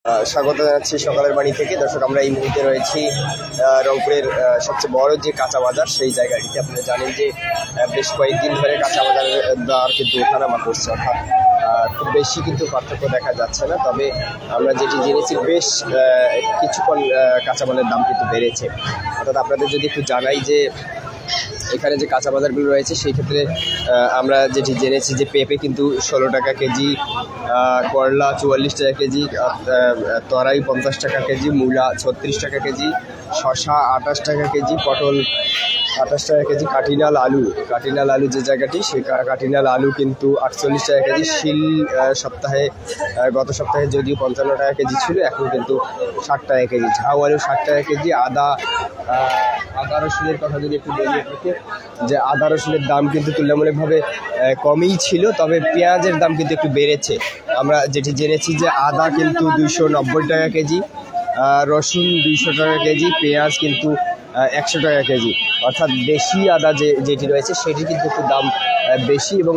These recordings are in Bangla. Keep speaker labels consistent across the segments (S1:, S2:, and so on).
S1: স্বাগত জানাচ্ছি সকালের বাণী থেকে। দর্শক, আমরা এই মুহূর্তে রয়েছি রংপুরের সবচেয়ে বড় যে কাঁচা বাজার, সেই জায়গাটিতে। আপনারা জানেন যে বেশ কয়েকদিন ধরে কাঁচা বাজারের দর কিন্তু ওঠানামা করছে, অর্থাৎ খুব বেশি কিন্তু পার্থক্য দেখা যাচ্ছে না। তবে আমরা যেটি জেনেছি, বেশ কিছুক্ষণ কাঁচামালের দাম কিন্তু বেড়েছে। অর্থাৎ আপনাদের যদি একটু জানাই যে এখানে যে কাঁচা বাজারগুলো রয়েছে, সেই ক্ষেত্রে আমরা যেটি জেনেছি যে পেঁপে কিন্তু 16 টাকা কেজি, করলা 44 টাকা কেজি, তরাই 50 টাকা কেজি, মূলা 36 টাকা কেজি, শশা 28 টাকা কেজি, পটল 28 টাকা কেজি, কাঠিনাল আলু যে জায়গাটি, সেই কাঠিনাল আলু কিন্তু 48 টাকা কেজি। শিল গত সপ্তাহে যদিও 55 টাকা কেজি ছিল, এখন কিন্তু 60 টাকা কেজি। ঝাউ আলু 60 টাকা কেজি। আদা রসুনের কথা যদি একটু বলি আপনাকে, যে আদা রসুনের দাম কিন্তু তুলনামূলকভাবে কমই ছিল, তবে পেঁয়াজের দাম কিন্তু একটু বেড়েছে। আমরা যেটি জেনেছি যে আদা কিন্তু 290 টাকা কেজি, রসুন 200 টাকা কেজি, পেঁয়াজ কিন্তু 100 টাকা কেজি। অর্থাৎ দেশি আদা যেটি রয়েছে সেটি কিন্তু একটু দাম বেশি, এবং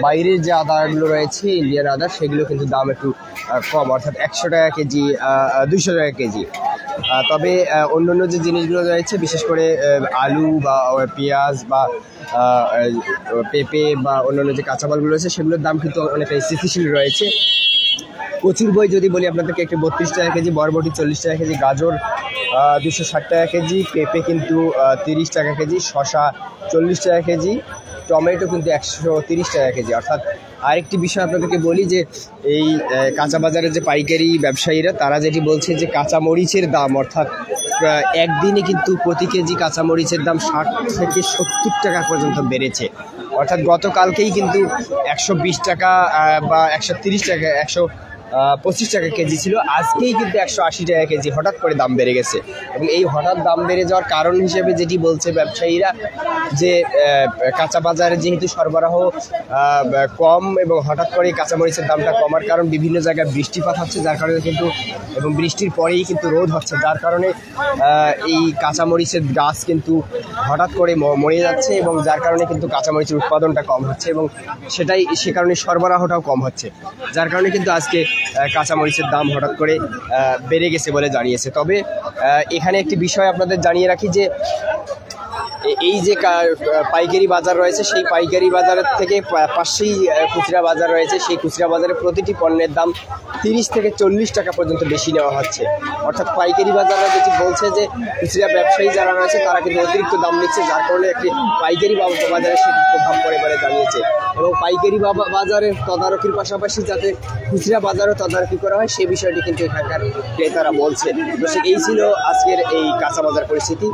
S1: বাইরের যে আদাগুলো রয়েছে ইন্ডিয়ান আদা, সেগুলো কিন্তু দাম একটু কম, অর্থাৎ 100 টাকা কেজি, 200 টাকা কেজি। তবে অন্যান্য যে জিনিসগুলো রয়েছে, বিশেষ করে আলু বা পেঁয়াজ বা পেঁপে বা অন্যান্য যে কাঁচামালগুলো রয়েছে, সেগুলোর দাম কিন্তু অনেকটা স্থিতিশীল রয়েছে। কচুর বই যদি বলি আপনাদেরকে, একটি 32 টাকা কেজি, বরবটি 40 টাকা কেজি, গাজর 260 টাকা কেজি, পেঁপে কিন্তু 30 টাকা কেজি, শশা 40 টাকা কেজি, টমেটো কিন্তু 130 টাকা কেজি। অর্থাৎ আরেকটি বিষয় আপনাদেরকে বলি যে এই কাঁচা বাজারের যে পাইকারি ব্যবসায়ীরা, তারা যেটি বলছে যে কাঁচামরিচের দাম, অর্থাৎ একদিনে কিন্তু প্রতি কেজি কাঁচামরিচের দাম 60 থেকে 70 টাকা পর্যন্ত বেড়েছে। অর্থাৎ গতকালকেই কিন্তু 120 টাকা বা 130 টাকা, 125 টাকা কেজি ছিল, আজকেই কিন্তু 180 টাকা কেজি হঠাৎ করে দাম বেড়ে গেছে। এবং এই হঠাৎ দাম বেড়ে যাওয়ার কারণ হিসেবে যেটি বলছে ব্যবসায়ীরা, যে কাঁচা বাজারে যেহেতু সরবরাহ কম, এবং হঠাৎ করে কাঁচামরিচের দামটা কমার কারণ বিভিন্ন জায়গায় বৃষ্টিপাত হচ্ছে, যার কারণে কিন্তু, এবং বৃষ্টির পরেই কিন্তু রোদ হচ্ছে, যার কারণে এই কাঁচামরিচের গাছ কিন্তু হঠাৎ করে মরে যাচ্ছে, এবং যার কারণে কিন্তু কাঁচামরিচের উৎপাদনটা কম হচ্ছে, এবং সে কারণে সরবরাহটাও কম হচ্ছে, যার কারণে কিন্তু আজকে কাঁচামরিচের দাম হঠাৎ করে বেড়ে গেছে বলে জানিয়েছে। তবে এখানে একটি বিষয় আপনাদের জানিয়ে রাখি যে এই যে পাইকারি বাজার রয়েছে, সেই পাইকারি বাজারের থেকে পাশেই খুচরা বাজার রয়েছে। সেই খুচরা বাজারে প্রতিটি পণ্যের দাম 30 থেকে 40 টাকা পর্যন্ত বেশি নেওয়া হচ্ছে। অর্থাৎ পাইকারি বাজারে যেটি বলছে যে খুচরা ব্যবসায়ী যারা রয়েছে, তারা কিন্তু অতিরিক্ত দাম নিচ্ছে, যার কারণে একটি পাইকারি বাজারে সেটি প্রভাব পড়ে বলে জানিয়েছে। এবং পাইকারি বাজারের তদারকির পাশাপাশি যাতে খুচরা বাজারও তদারকি করা হয়, সেই বিষয়টি কিন্তু এখানকার ক্রেতারা বলছে। তো এই ছিল আজকের এই কাঁচা বাজার পরিস্থিতি।